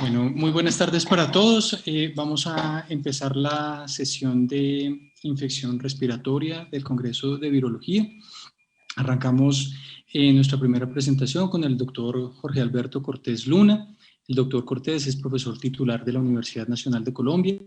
Bueno, muy buenas tardes para todos. Vamos a empezar la sesión de infección respiratoria del Congreso de Virología. Arrancamos nuestra primera presentación con el doctor Jorge Alberto Cortés Luna. El doctor Cortés es profesor titular de la Universidad Nacional de Colombia,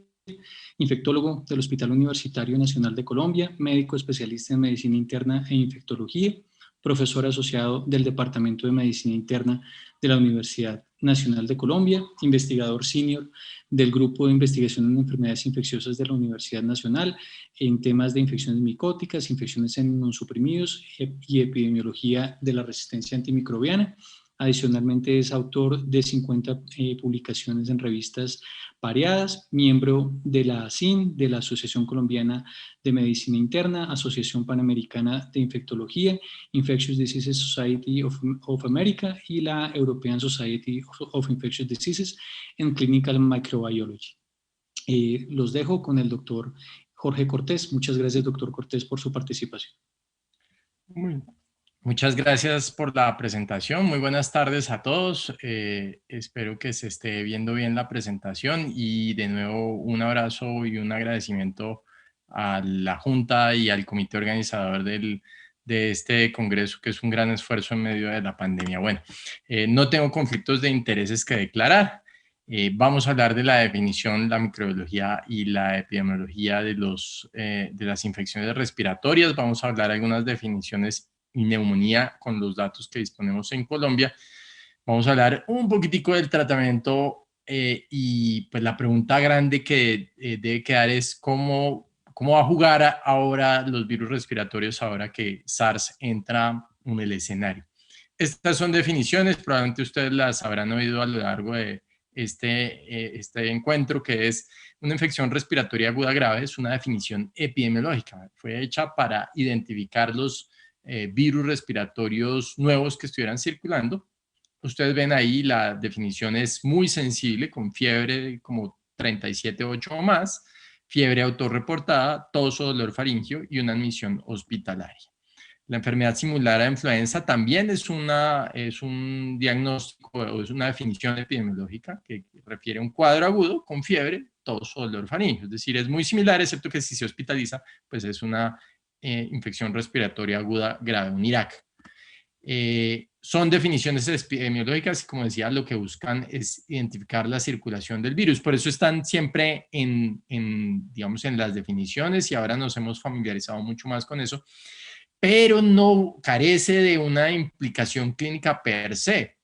infectólogo del Hospital Universitario Nacional de Colombia, médico especialista en medicina interna e infectología, profesor asociado del Departamento de Medicina Interna de la Universidad Nacional de Colombia, investigador senior del Grupo de Investigación en Enfermedades Infecciosas de la Universidad Nacional en temas de infecciones micóticas, infecciones en inmunosuprimidos y epidemiología de la resistencia antimicrobiana. Adicionalmente es autor de 50 publicaciones en revistas variadas, miembro de la ASIN, de la Asociación Colombiana de Medicina Interna, Asociación Panamericana de Infectología, Infectious Diseases Society of America y la European Society of Infectious Diseases en Clinical Microbiology. Los dejo con el doctor Jorge Cortés. Muchas gracias, doctor Cortés, por su participación. Muchas gracias por la presentación. Muy buenas tardes a todos. Espero que se esté viendo bien la presentación y de nuevo un abrazo y un agradecimiento a la Junta y al comité organizador de este congreso, que es un gran esfuerzo en medio de la pandemia. Bueno, no tengo conflictos de intereses que declarar. Vamos a hablar de la definición, la microbiología y la epidemiología de las infecciones respiratorias. Vamos a hablar de algunas definiciones y neumonía con los datos que disponemos en Colombia. Vamos a hablar un poquitico del tratamiento y pues la pregunta grande que debe quedar es cómo va a jugar ahora los virus respiratorios ahora que SARS entra en el escenario. Estas son definiciones, probablemente ustedes las habrán oído a lo largo de este encuentro, que es una infección respiratoria aguda grave. Es una definición epidemiológica. Fue hecha para identificar los virus respiratorios nuevos que estuvieran circulando. Ustedes ven ahí, la definición es muy sensible, con fiebre como 37,8 o más, fiebre autorreportada, tos o dolor faríngeo y una admisión hospitalaria. La enfermedad similar a influenza también es un diagnóstico o es una definición epidemiológica que refiere a un cuadro agudo con fiebre, tos o dolor faríngeo. Es decir, es muy similar, excepto que si se hospitaliza, pues es una infección respiratoria aguda grave, un IRAC. Son definiciones epidemiológicas y, como decía, lo que buscan es identificar la circulación del virus. Por eso están siempre digamos, en las definiciones y ahora nos hemos familiarizado mucho más con eso, pero no carece de una implicación clínica per se.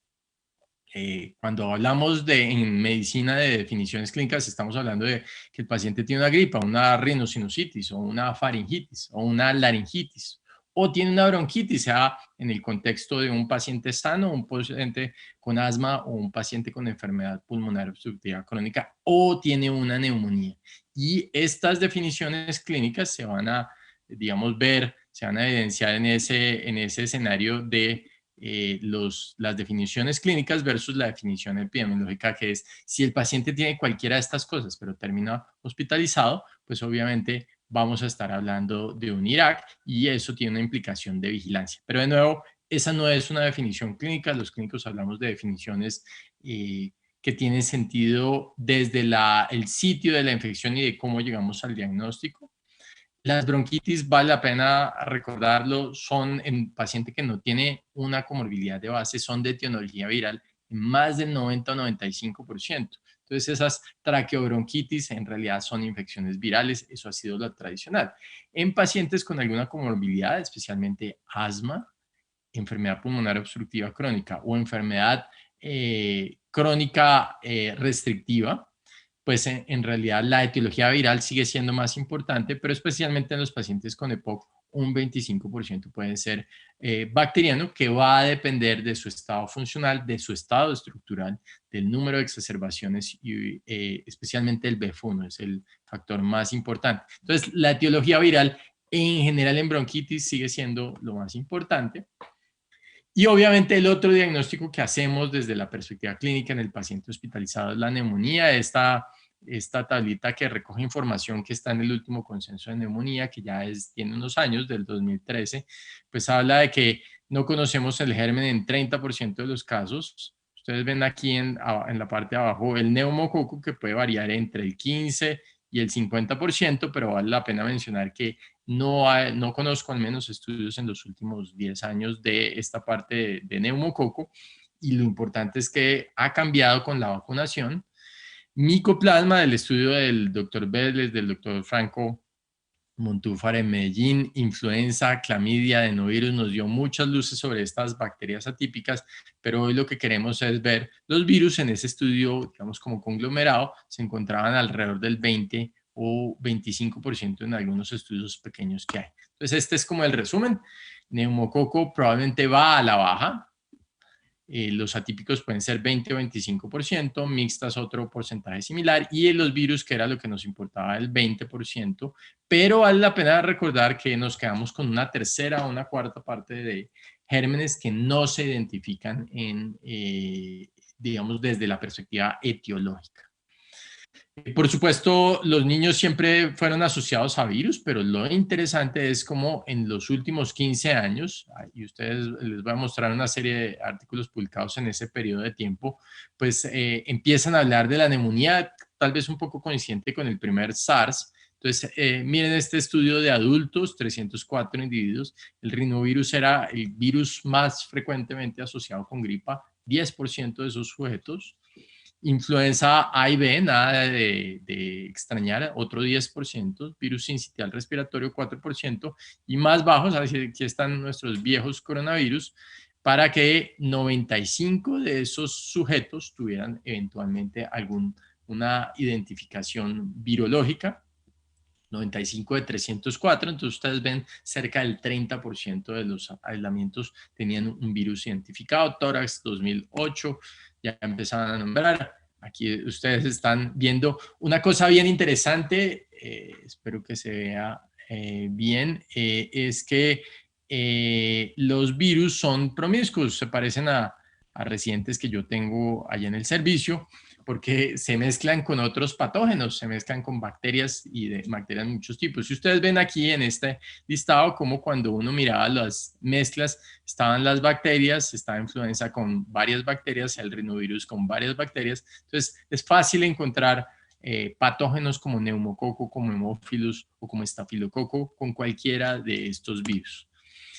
Cuando hablamos en medicina de definiciones clínicas, estamos hablando de que el paciente tiene una gripa, una rinosinusitis o una faringitis o una laringitis, o tiene una bronquitis, sea en el contexto de un paciente sano, un paciente con asma o un paciente con enfermedad pulmonar obstructiva crónica, o tiene una neumonía. Y estas definiciones clínicas se van a, digamos, se van a evidenciar en ese escenario de las definiciones clínicas versus la definición epidemiológica, que es si el paciente tiene cualquiera de estas cosas, pero termina hospitalizado, pues obviamente vamos a estar hablando de un IRAC y eso tiene una implicación de vigilancia. Pero de nuevo, esa no es una definición clínica. Los clínicos hablamos de definiciones que tienen sentido desde el sitio de la infección y de cómo llegamos al diagnóstico. Las bronquitis, vale la pena recordarlo, son en paciente que no tiene una comorbilidad de base, son de etiología viral en más del 90 o 95%. Entonces esas traqueobronquitis en realidad son infecciones virales, eso ha sido lo tradicional. En pacientes con alguna comorbilidad, especialmente asma, enfermedad pulmonar obstructiva crónica o enfermedad crónica restrictiva, pues en realidad la etiología viral sigue siendo más importante, pero especialmente en los pacientes con EPOC, un 25% puede ser bacteriano, que va a depender de su estado funcional, de su estado estructural, del número de exacerbaciones y especialmente el BF1 es el factor más importante. Entonces, la etiología viral en general en bronquitis sigue siendo lo más importante. Y obviamente el otro diagnóstico que hacemos desde la perspectiva clínica en el paciente hospitalizado es la neumonía. Esta tablita que recoge información que está en el último consenso de neumonía, que ya tiene unos años, del 2013, pues habla de que no conocemos el germen en 30% de los casos. Ustedes ven aquí en la parte de abajo el neumococo, que puede variar entre el 15 y el 50%, pero vale la pena mencionar que no conozco al menos estudios en los últimos 10 años de esta parte de neumococo, y lo importante es que ha cambiado con la vacunación. Micoplasma, del estudio del doctor Vélez, del doctor Franco Montúfar en Medellín, influenza, clamidia, adenovirus, nos dio muchas luces sobre estas bacterias atípicas, pero hoy lo que queremos es ver los virus. En ese estudio, digamos como conglomerado, se encontraban alrededor del 20 o 25% en algunos estudios pequeños que hay. Entonces este es como el resumen. Neumococo probablemente va a la baja. Los atípicos pueden ser 20 o 25%, mixtas otro porcentaje similar, y en los virus, que era lo que nos importaba, el 20%, pero vale la pena recordar que nos quedamos con una tercera o una cuarta parte de gérmenes que no se identifican digamos, desde la perspectiva etiológica. Por supuesto, los niños siempre fueron asociados a virus, pero lo interesante es como en los últimos 15 años, y ustedes les voy a mostrar una serie de artículos publicados en ese periodo de tiempo, pues empiezan a hablar de la neumonía, tal vez un poco coincidente con el primer SARS. Entonces, miren este estudio de adultos, 304 individuos. El rinovirus era el virus más frecuentemente asociado con gripa, 10% de esos sujetos. Influenza A y B, nada de extrañar, otro 10%, virus sincitial respiratorio 4%, y más bajos, aquí están nuestros viejos coronavirus, para que 95 de esos sujetos tuvieran eventualmente una identificación virológica, 95 de 304, entonces ustedes ven cerca del 30% de los aislamientos tenían un virus identificado. Tórax 2008, ya empezaban a nombrar. Aquí ustedes están viendo una cosa bien interesante, espero que se vea bien, es que los virus son promiscuos, se parecen a residentes que yo tengo allá en el servicio, porque se mezclan con otros patógenos, se mezclan con bacterias, y de bacterias de muchos tipos. Si ustedes ven aquí en este listado como cuando uno miraba las mezclas, estaban las bacterias, estaba influenza con varias bacterias, el rinovirus con varias bacterias. Entonces es fácil encontrar patógenos como neumococo, como hemófilus o como estafilococo con cualquiera de estos virus.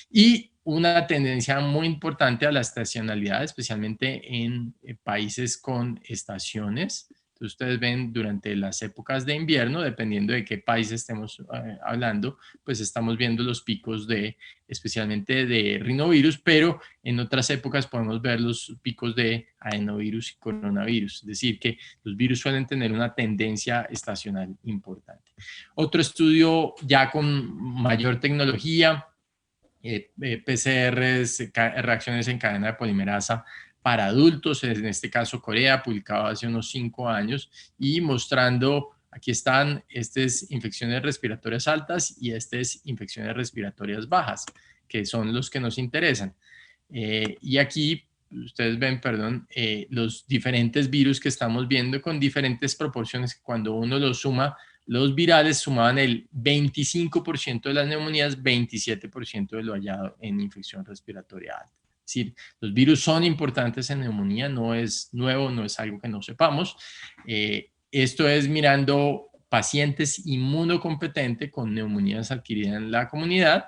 Y una tendencia muy importante a la estacionalidad, especialmente en países con estaciones. Entonces ustedes ven durante las épocas de invierno, dependiendo de qué país estemos hablando, pues estamos viendo los picos especialmente de rinovirus, pero en otras épocas podemos ver los picos de adenovirus y coronavirus. Es decir, que los virus suelen tener una tendencia estacional importante. Otro estudio ya con mayor tecnología, PCRs, reacciones en cadena de polimerasa para adultos, en este caso Corea, publicado hace unos 5 años, y mostrando, aquí están, estas infecciones respiratorias altas y estas infecciones respiratorias bajas, que son los que nos interesan. Y aquí ustedes ven, perdón, los diferentes virus que estamos viendo con diferentes proporciones, que cuando uno los suma, los virales sumaban el 25% de las neumonías, 27% de lo hallado en infección respiratoria alta. Es decir, los virus son importantes en neumonía, no es nuevo, no es algo que no sepamos. Esto es mirando pacientes inmunocompetentes con neumonías adquiridas en la comunidad.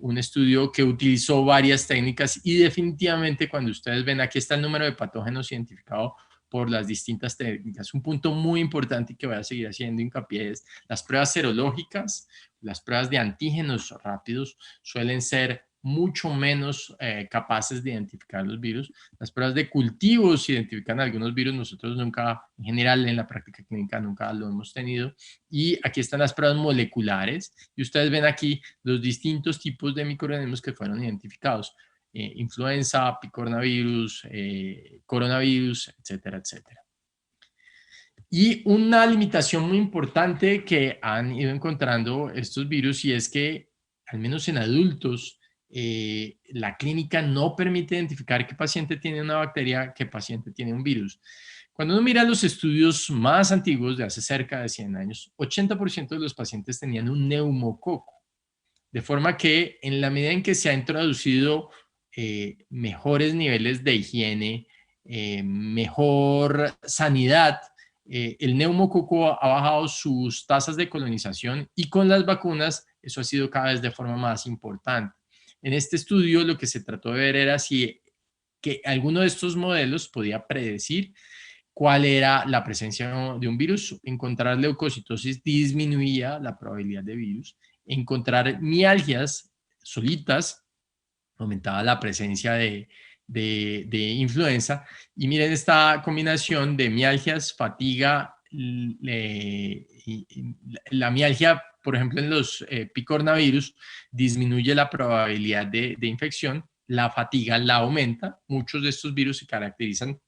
Un estudio que utilizó varias técnicas, y definitivamente cuando ustedes ven, aquí está el número de patógenos identificados por las distintas técnicas. Un punto muy importante que voy a seguir haciendo hincapié es las pruebas serológicas, las pruebas de antígenos rápidos suelen ser mucho menos capaces de identificar los virus. Las pruebas de cultivos identifican algunos virus, nosotros nunca, en general en la práctica clínica nunca lo hemos tenido. Y aquí están las pruebas moleculares, y ustedes ven aquí los distintos tipos de microorganismos que fueron identificados. Influenza, picornavirus, coronavirus, etcétera, etcétera. Y una limitación muy importante que han ido encontrando estos virus, y es que, al menos en adultos, la clínica no permite identificar qué paciente tiene una bacteria, qué paciente tiene un virus. Cuando uno mira los estudios más antiguos de hace cerca de 100 años, 80% de los pacientes tenían un neumococo. De forma que en la medida en que se ha introducido mejores niveles de higiene, mejor sanidad. El neumococo ha bajado sus tasas de colonización y con las vacunas eso ha sido cada vez de forma más importante. En este estudio lo que se trató de ver era si que alguno de estos modelos podía predecir cuál era la presencia de un virus. Encontrar leucocitosis disminuía la probabilidad de virus. Encontrar mialgias solitas aumentaba la presencia de influenza. Y miren esta combinación de mialgias, fatiga, la mialgia, por ejemplo, en los picornavirus, disminuye la probabilidad de infección, la fatiga la aumenta. Muchos de estos virus se caracterizan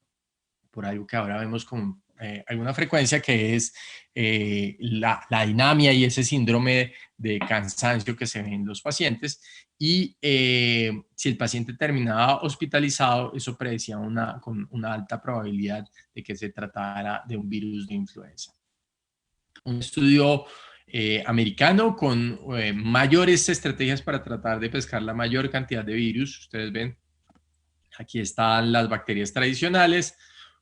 por algo que ahora vemos con alguna frecuencia, que es la dinamia y ese síndrome de cansancio que se ve en los pacientes. Y si el paciente terminaba hospitalizado, eso predecía con una alta probabilidad de que se tratara de un virus de influenza. Un estudio americano con mayores estrategias para tratar de pescar la mayor cantidad de virus. Ustedes ven, aquí están las bacterias tradicionales,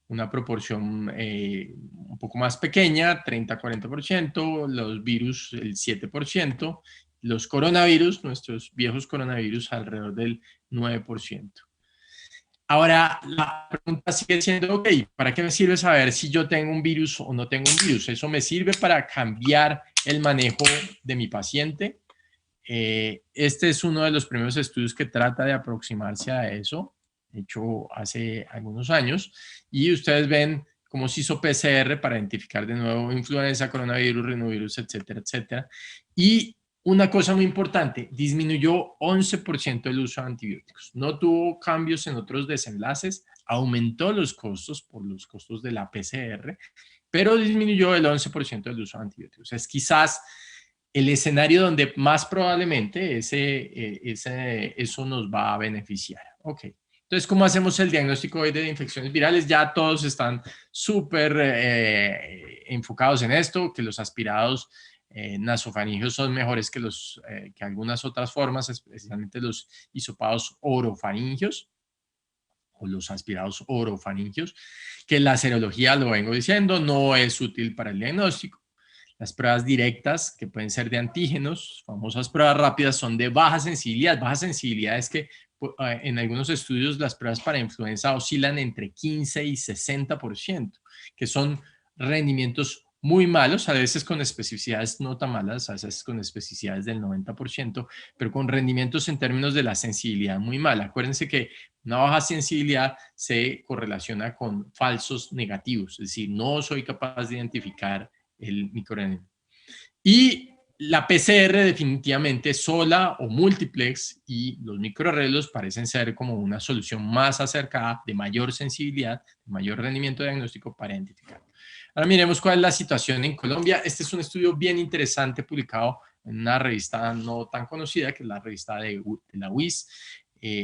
una proporción un poco más pequeña, 30-40%, los virus el 7%, los coronavirus, nuestros viejos coronavirus, alrededor del 9%. Ahora, la pregunta sigue siendo, ok, ¿para qué me sirve saber si yo tengo un virus o no tengo un virus? ¿Eso me sirve para cambiar el manejo de mi paciente? Este es uno de los primeros estudios que trata de aproximarse a eso, hecho hace algunos años, y ustedes ven cómo se hizo PCR para identificar de nuevo influenza, coronavirus, rinovirus, etcétera, etcétera. Y una cosa muy importante, disminuyó 11% el uso de antibióticos. No tuvo cambios en otros desenlaces, aumentó los costos por los costos de la PCR, pero disminuyó el 11% del uso de antibióticos. Es quizás el escenario donde más probablemente eso nos va a beneficiar. Ok. Entonces, ¿cómo hacemos el diagnóstico hoy de infecciones virales? Ya todos están súper enfocados en esto, que los aspirados nasofaringios son mejores que algunas otras formas, especialmente los hisopados orofaringios o los aspirados orofaringios, que la serología, lo vengo diciendo, no es útil para el diagnóstico. Las pruebas directas, que pueden ser de antígenos, famosas pruebas rápidas, son de baja sensibilidad. Baja sensibilidad es que en algunos estudios las pruebas para influenza oscilan entre 15 y 60%, que son rendimientos muy malos, a veces con especificidades no tan malas, a veces con especificidades del 90%, pero con rendimientos en términos de la sensibilidad muy mala. Acuérdense que una baja sensibilidad se correlaciona con falsos negativos, es decir, no soy capaz de identificar el microRNA. Y la PCR definitivamente sola o multiplex y los microarreglos parecen ser como una solución más acercada, de mayor sensibilidad, de mayor rendimiento diagnóstico para identificar. Ahora miremos cuál es la situación en Colombia. Este es un estudio bien interesante publicado en una revista no tan conocida, que es la revista de la UIS,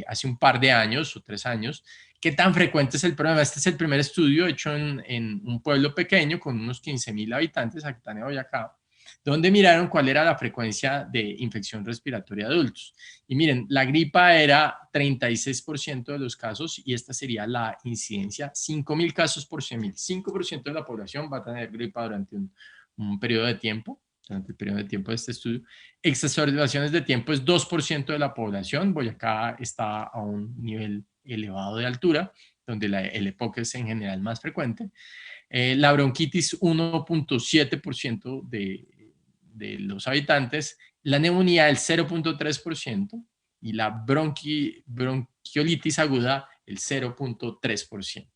hace un par de años o 3 años. ¿Qué tan frecuente es el problema? Este es el primer estudio hecho en un pueblo pequeño con unos 15,000 habitantes, Aquitania, Boyacá, donde miraron cuál era la frecuencia de infección respiratoria de adultos. Y miren, la gripa era 36% de los casos y esta sería la incidencia, 5,000 casos por 100,000. 5% de la población va a tener gripa durante un periodo de tiempo, durante el periodo de tiempo de este estudio. Exacerbaciones de tiempo es 2% de la población. Boyacá está a un nivel elevado de altura, donde el EPOC es en general más frecuente. La bronquitis 1.7% de los habitantes, la neumonía el 0.3% y la bronquiolitis aguda el 0.3%.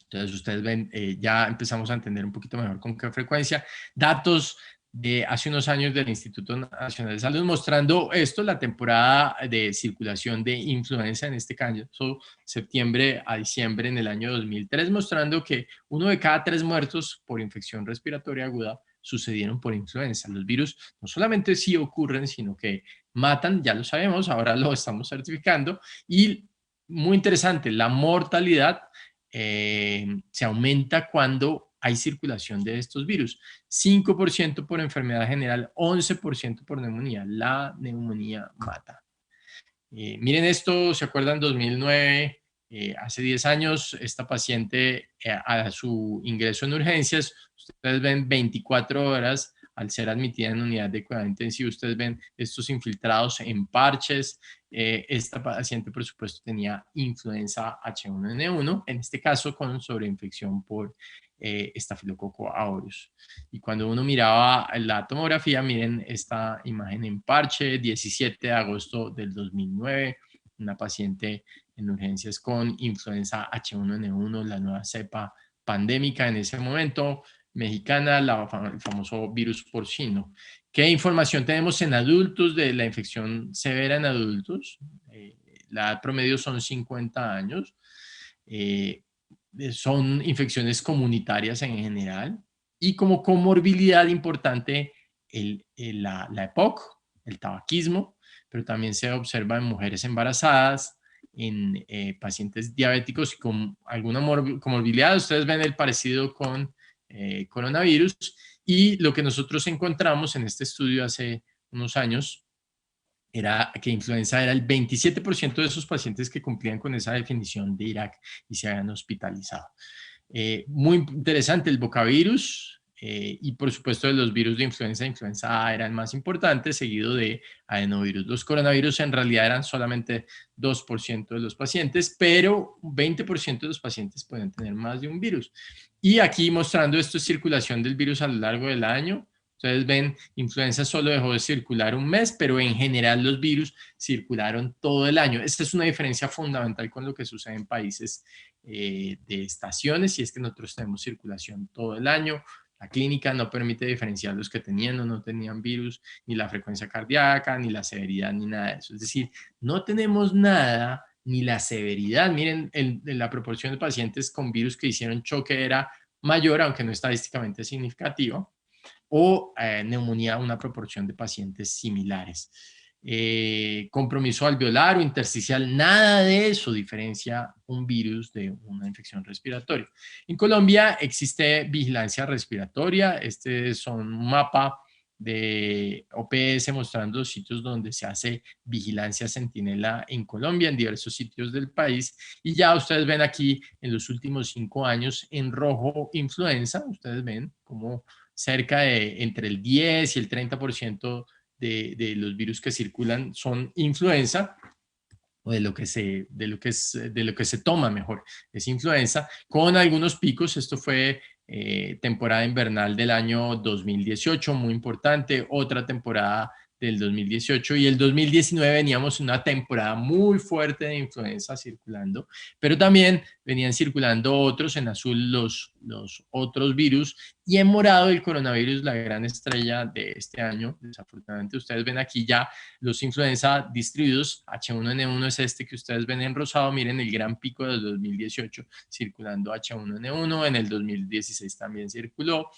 Entonces ustedes ven, ya empezamos a entender un poquito mejor con qué frecuencia. Datos de hace unos años del Instituto Nacional de Salud mostrando esto, la temporada de circulación de influenza, en este caso septiembre a diciembre en el año 2003, mostrando que 1 de cada 3 muertos por infección respiratoria aguda sucedieron por influenza. Los virus no solamente sí ocurren, sino que matan, ya lo sabemos, ahora lo estamos certificando. Y muy interesante, la mortalidad se aumenta cuando hay circulación de estos virus. 5% por enfermedad general, 11% por neumonía. La neumonía mata. Miren esto, ¿se acuerdan? 2009, Hace 10 años, esta paciente a su ingreso en urgencias, ustedes ven 24 horas al ser admitida en unidad de cuidado intensivo, ustedes ven estos infiltrados en parches. Esta paciente, por supuesto, tenía influenza H1N1, en este caso con sobreinfección por Staphylococcus aureus. Y cuando uno miraba la tomografía, miren esta imagen en parche, 17 de agosto del 2009, una paciente en urgencias con influenza H1N1, la nueva cepa pandémica en ese momento, mexicana, el famoso virus porcino. ¿Qué información tenemos en adultos de la infección severa en adultos? La edad promedio son 50 años. Son infecciones comunitarias en general. Y como comorbilidad importante, la EPOC, el tabaquismo, pero también se observa en mujeres embarazadas, en pacientes diabéticos y con alguna comorbilidad. Ustedes ven el parecido con coronavirus, y lo que nosotros encontramos en este estudio hace unos años era que influenza era el 27% de esos pacientes que cumplían con esa definición de Irak y se habían hospitalizado. Muy interesante el bocavirus, y por supuesto de los virus de influenza. Influenza A era el más importante, seguido de adenovirus. Los coronavirus en realidad eran solamente 2% de los pacientes, pero 20% de los pacientes pueden tener más de un virus. Y aquí mostrando esto es circulación del virus a lo largo del año. Ustedes ven, influenza solo dejó de circular un mes, pero en general los virus circularon todo el año. Esta es una diferencia fundamental con lo que sucede en países de estaciones, y es que nosotros tenemos circulación todo el año. La clínica no permite diferenciar los que tenían o no tenían virus, ni la frecuencia cardíaca, ni la severidad, ni nada de eso. Es decir, no tenemos nada, ni la severidad. Miren, la proporción de pacientes con virus que hicieron choque era mayor, aunque no estadísticamente significativo, o neumonía, una proporción de pacientes similares. Compromiso alveolar o intersticial, nada de eso diferencia un virus de una infección respiratoria. En Colombia existe vigilancia respiratoria. Este son un mapa de OPS mostrando los sitios donde se hace vigilancia centinela en Colombia, en diversos sitios del país. Y ya ustedes ven aquí en los últimos 5 años en rojo influenza. Ustedes ven como cerca de entre el 10 y el 30% de los virus que circulan son influenza, o de lo que se toma mejor, es influenza, con algunos picos. Esto fue temporada invernal del año 2018, muy importante, otra temporada del 2018, y el 2019 veníamos una temporada muy fuerte de influenza circulando, pero también venían circulando otros, en azul los otros virus, y en morado el coronavirus, la gran estrella de este año. Desafortunadamente ustedes ven aquí ya los influenza distribuidos. H1N1 es este que ustedes ven en rosado. Miren el gran pico del 2018 circulando H1N1, en el 2016 también circuló.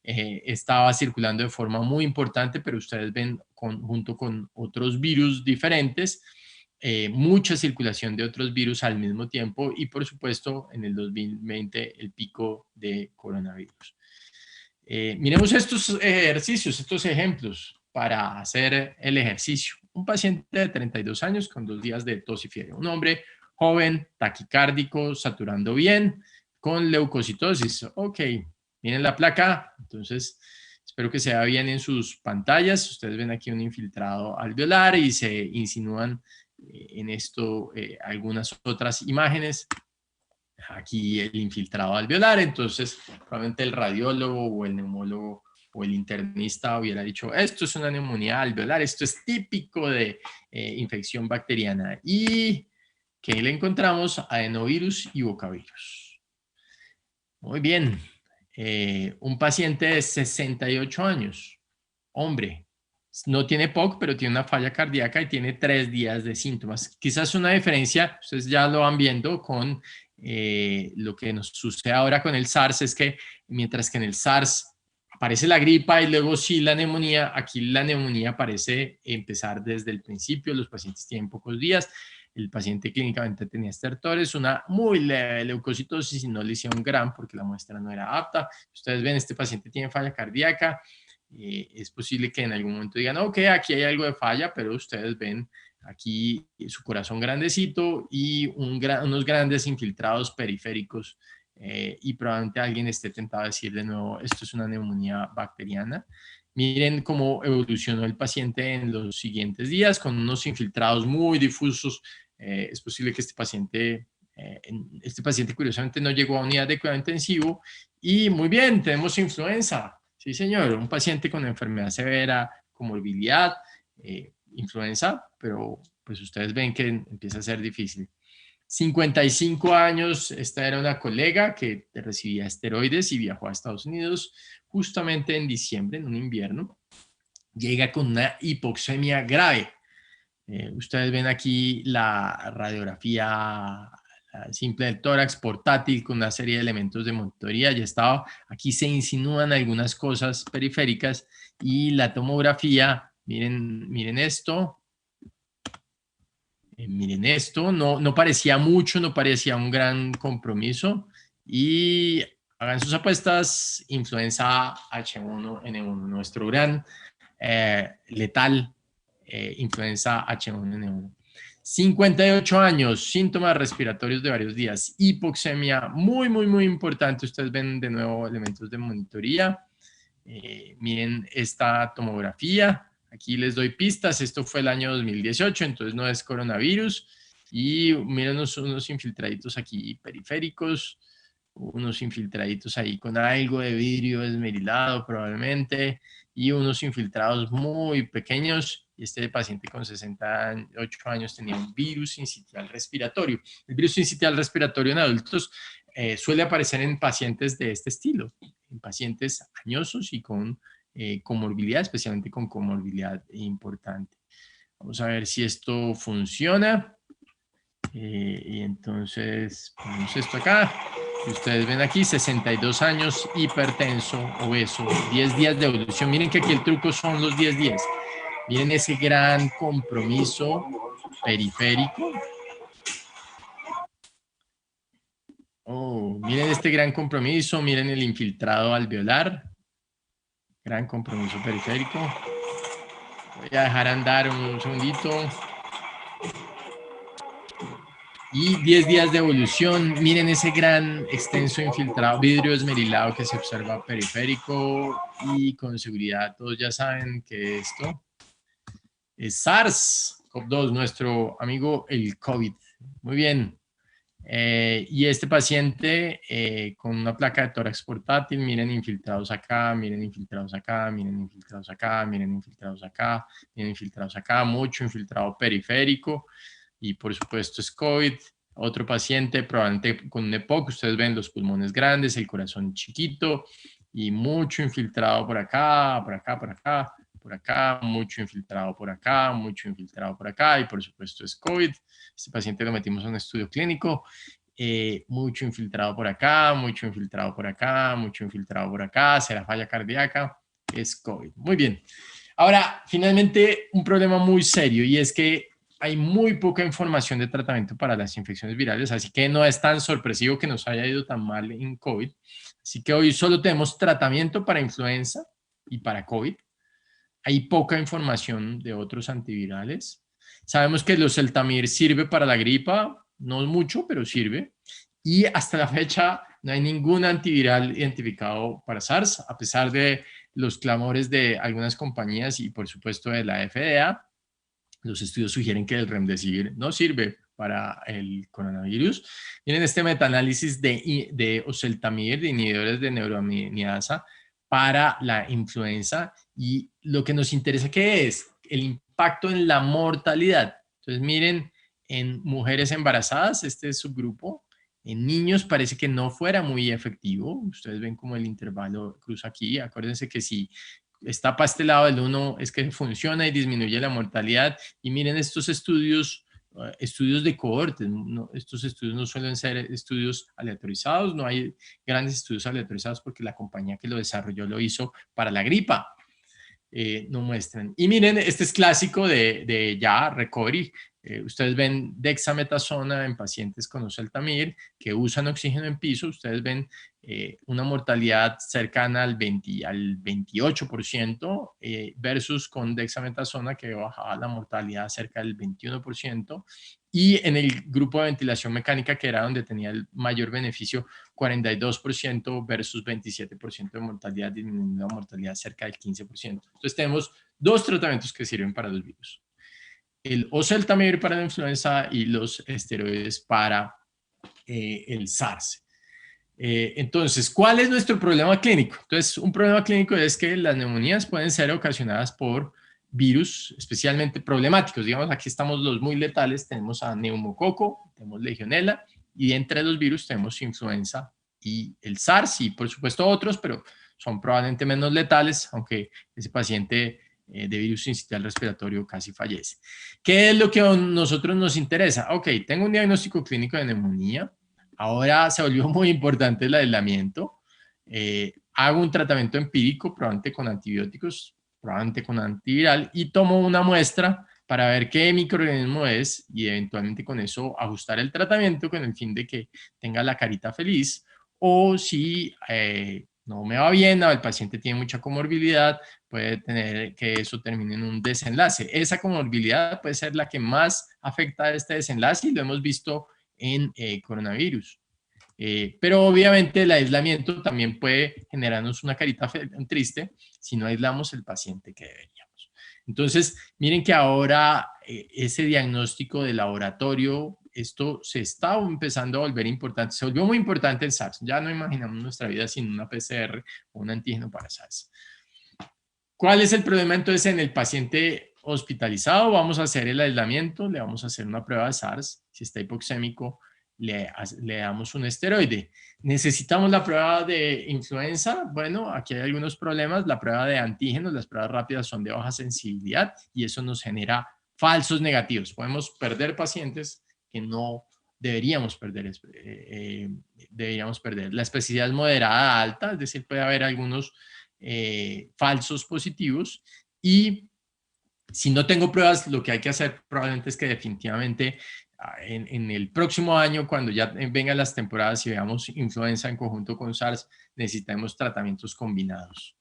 Estaba circulando de forma muy importante, pero ustedes ven junto con otros virus diferentes, mucha circulación de otros virus al mismo tiempo, y por supuesto en el 2020 el pico de coronavirus. Miremos estos ejercicios, estos ejemplos para hacer el ejercicio. Un paciente de 32 años con 2 días de tos y fiebre. Un hombre joven, taquicárdico, saturando bien, con leucocitosis. Ok, miren la placa. Entonces, espero que se vea bien en sus pantallas. Ustedes ven aquí un infiltrado alveolar y se insinúan en esto algunas otras imágenes. Aquí el infiltrado alveolar. Entonces probablemente el radiólogo o el neumólogo o el internista hubiera dicho, esto es una neumonía alveolar, esto es típico de infección bacteriana. Y que le encontramos adenovirus y bocavirus. Muy bien. Un paciente de 68 años, hombre, no tiene POC, pero tiene una falla cardíaca y tiene 3 días de síntomas. Quizás una diferencia, ustedes ya lo van viendo con lo que nos sucede ahora con el SARS, es que mientras que en el SARS aparece la gripa y luego sí la neumonía, aquí la neumonía parece empezar desde el principio. Los pacientes tienen pocos días. El paciente clínicamente tenía estertores, una muy leve leucocitosis, y no le hicieron GRAM porque la muestra no era apta. Ustedes ven, este paciente tiene falla cardíaca. Es posible que en algún momento digan, ok, aquí hay algo de falla, pero ustedes ven aquí su corazón grandecito y unos grandes infiltrados periféricos, y probablemente alguien esté tentado a decir de nuevo, esto es una neumonía bacteriana. Miren cómo evolucionó el paciente en los siguientes días con unos infiltrados muy difusos. Es posible que este paciente curiosamente no llegó a unidad de cuidado intensivo y muy bien, tenemos influenza. Sí, señor, un paciente con enfermedad severa, comorbilidad, influenza, pero pues ustedes ven que empieza a ser difícil. 55 años, esta era una colega que recibía esteroides y viajó a Estados Unidos justamente en diciembre, en un invierno. Llega con una hipoxemia grave. Ustedes ven aquí la radiografía simple del tórax portátil con una serie de elementos de monitoría. Ya estaba, aquí se insinúan algunas cosas periféricas y la tomografía, miren esto. Miren esto, no parecía mucho, no parecía un gran compromiso y hagan sus apuestas, influenza H1N1, nuestro gran letal influenza H1N1. 58 años, síntomas respiratorios de varios días, hipoxemia, muy importante, ustedes ven de nuevo elementos de monitoría, miren esta tomografía. Aquí les doy pistas, esto fue el año 2018, entonces no es coronavirus. Y miren unos infiltraditos aquí periféricos, unos infiltraditos ahí con algo de vidrio esmerilado probablemente, y unos infiltrados muy pequeños. Y este paciente con 68 años tenía un virus sincitial respiratorio. El virus sincitial respiratorio en adultos suele aparecer en pacientes de este estilo, en pacientes añosos y con comorbilidad, especialmente con comorbilidad importante. Vamos a ver si esto funciona. Y entonces ponemos esto acá. Y ustedes ven aquí, 62 años, hipertenso, obeso, 10 días de evolución. Miren que aquí el truco son los 10 días. Miren ese gran compromiso periférico. Oh, miren este gran compromiso, miren el infiltrado alveolar. Gran compromiso periférico. Voy a dejar andar un segundito. Y 10 días de evolución. Miren ese gran extenso infiltrado, vidrio esmerilado que se observa periférico. Y con seguridad todos ya saben que esto es SARS-CoV-2, nuestro amigo el COVID. Muy bien. Y este paciente con una placa de tórax portátil, miren infiltrados acá, miren infiltrados acá, miren infiltrados acá, miren infiltrados acá, miren infiltrados acá, mucho infiltrado periférico y por supuesto es COVID. Otro paciente probablemente con un EPOC, ustedes ven los pulmones grandes, el corazón chiquito y mucho infiltrado por acá, por acá, por acá, por acá, mucho infiltrado por acá, mucho infiltrado por acá y por supuesto es COVID. Este paciente lo metimos a un estudio clínico, mucho infiltrado por acá, mucho infiltrado por acá, mucho infiltrado por acá, será falla cardíaca, es COVID. Muy bien. Ahora, finalmente, un problema muy serio y es que hay muy poca información de tratamiento para las infecciones virales, así que no es tan sorpresivo que nos haya ido tan mal en COVID. Así que hoy solo tenemos tratamiento para influenza y para COVID. Hay poca información de otros antivirales. Sabemos que el oseltamivir sirve para la gripa, no mucho, pero sirve. Y hasta la fecha no hay ningún antiviral identificado para SARS, a pesar de los clamores de algunas compañías y por supuesto de la FDA. Los estudios sugieren que el remdesivir no sirve para el coronavirus. Miren este metaanálisis de oseltamivir, de inhibidores de neuroaminidasa para la influenza, y lo que nos interesa que es el impacto en la mortalidad. Entonces miren, en mujeres embarazadas, este subgrupo, en niños parece que no fuera muy efectivo. Ustedes ven como el intervalo cruza aquí. Acuérdense que si está para este lado del 1 es que funciona y disminuye la mortalidad. Y miren estos estudios de cohortes. No, estos estudios no suelen ser estudios aleatorizados, no hay grandes estudios aleatorizados porque la compañía que lo desarrolló lo hizo para la gripa. No muestran. Y miren, este es clásico de ya recovery. Ustedes ven dexametasona en pacientes con oseltamivir que usan oxígeno en piso. Ustedes ven una mortalidad cercana al 28% versus con dexametasona que bajaba la mortalidad cerca del 21%. Y en el grupo de ventilación mecánica, que era donde tenía el mayor beneficio, 42% versus 27% de mortalidad, disminuyendo la mortalidad cerca del 15%. Entonces tenemos dos tratamientos que sirven para los virus: el oseltamivir para la influenza y los esteroides para el SARS. Entonces, ¿cuál es nuestro problema clínico? Entonces, un problema clínico es que las neumonías pueden ser ocasionadas por virus especialmente problemáticos. Digamos, aquí estamos los muy letales, tenemos a neumococo, tenemos legionela, y entre los virus tenemos influenza y el SARS, y por supuesto otros, pero son probablemente menos letales, aunque ese paciente de virus sincitial respiratorio casi fallece. ¿Qué es lo que a nosotros nos interesa? Ok, tengo un diagnóstico clínico de neumonía. Ahora se volvió muy importante el aislamiento. Hago un tratamiento empírico, probablemente con antibióticos, probablemente con antiviral, y tomo una muestra para ver qué microorganismo es y eventualmente con eso ajustar el tratamiento con el fin de que tenga la carita feliz. O si no me va bien, o el paciente tiene mucha comorbilidad, puede tener que eso termine en un desenlace. Esa comorbilidad puede ser la que más afecta a este desenlace y lo hemos visto en coronavirus. Pero obviamente el aislamiento también puede generarnos una carita triste si no aislamos el paciente que deberíamos. Entonces, miren que ahora ese diagnóstico de laboratorio, esto se está empezando a volver importante. Se volvió muy importante el SARS. Ya no imaginamos nuestra vida sin una PCR o un antígeno para SARS. ¿Cuál es el problema entonces en el paciente hospitalizado? Vamos a hacer el aislamiento, le vamos a hacer una prueba de SARS. Si está hipoxémico, le damos un esteroide. ¿Necesitamos la prueba de influenza? Bueno, aquí hay algunos problemas. La prueba de antígenos, las pruebas rápidas son de baja sensibilidad y eso nos genera falsos negativos. Podemos perder pacientes que no deberíamos perder. La especificidad es moderada a alta, es decir, puede haber algunos falsos positivos, y si no tengo pruebas, lo que hay que hacer probablemente es que definitivamente en el próximo año, cuando ya vengan las temporadas y veamos influenza en conjunto con SARS, necesitamos tratamientos combinados.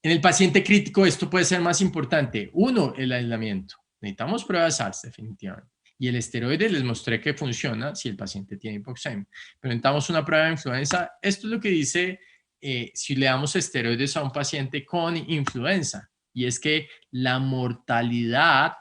En el paciente crítico esto puede ser más importante. Uno, el aislamiento. Necesitamos pruebas de SARS definitivamente. Y el esteroide les mostré que funciona si el paciente tiene hipoxemia. Pero necesitamos una prueba de influenza. Esto es lo que dice si le damos esteroides a un paciente con influenza. Y es que la mortalidad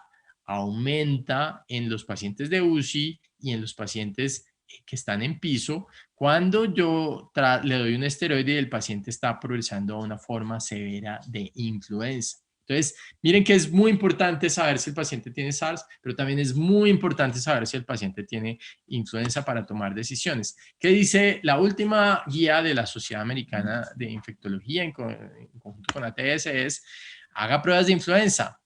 aumenta en los pacientes de UCI y en los pacientes que están en piso cuando yo le doy un esteroide y el paciente está progresando a una forma severa de influenza. Entonces, miren que es muy importante saber si el paciente tiene SARS, pero también es muy importante saber si el paciente tiene influenza para tomar decisiones. ¿Qué dice la última guía de la Sociedad Americana de Infectología en conjunto con ATS? Es: haga pruebas de influenza.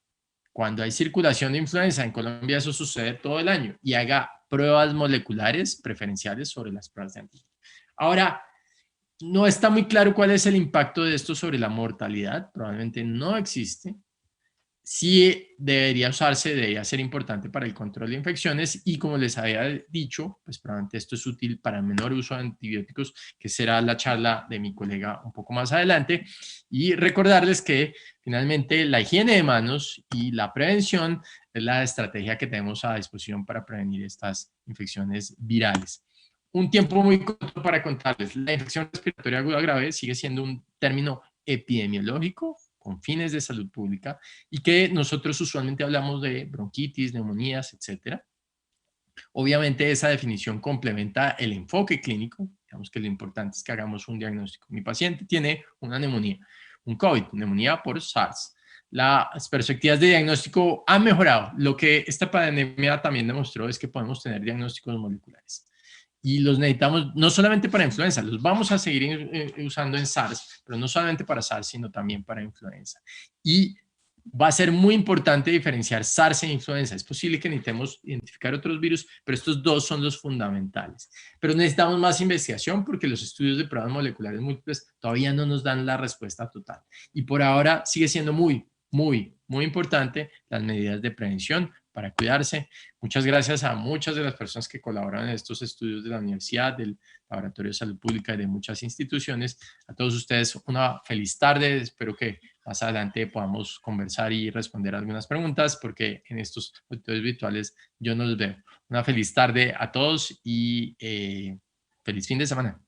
Cuando hay circulación de influenza, en Colombia eso sucede todo el año, y haga pruebas moleculares preferenciales sobre las pruebas de antígeno. Ahora, no está muy claro cuál es el impacto de esto sobre la mortalidad, probablemente no existe. Sí debería usarse, debería ser importante para el control de infecciones, y como les había dicho, pues probablemente esto es útil para menor uso de antibióticos, que será la charla de mi colega un poco más adelante. Y recordarles que finalmente la higiene de manos y la prevención es la estrategia que tenemos a disposición para prevenir estas infecciones virales. Un tiempo muy corto para contarles: la infección respiratoria aguda grave sigue siendo un término epidemiológico con fines de salud pública, y que nosotros usualmente hablamos de bronquitis, neumonías, etcétera. Obviamente esa definición complementa el enfoque clínico. Digamos que lo importante es que hagamos un diagnóstico. Mi paciente tiene una neumonía, un COVID, neumonía por SARS. Las perspectivas de diagnóstico han mejorado. Lo que esta pandemia también demostró es que podemos tener diagnósticos moleculares. Y los necesitamos no solamente para influenza, los vamos a seguir usando en SARS, pero no solamente para SARS, sino también para influenza. Y va a ser muy importante diferenciar SARS e influenza. Es posible que necesitemos identificar otros virus, pero estos dos son los fundamentales. Pero necesitamos más investigación porque los estudios de pruebas moleculares múltiples todavía no nos dan la respuesta total. Y por ahora sigue siendo muy importante las medidas de prevención para cuidarse. Muchas gracias a muchas de las personas que colaboran en estos estudios de la universidad, del Laboratorio de Salud Pública y de muchas instituciones. A todos ustedes una feliz tarde. Espero que más adelante podamos conversar y responder algunas preguntas, porque en estos auditorios virtuales yo no los veo. Una feliz tarde a todos y feliz fin de semana.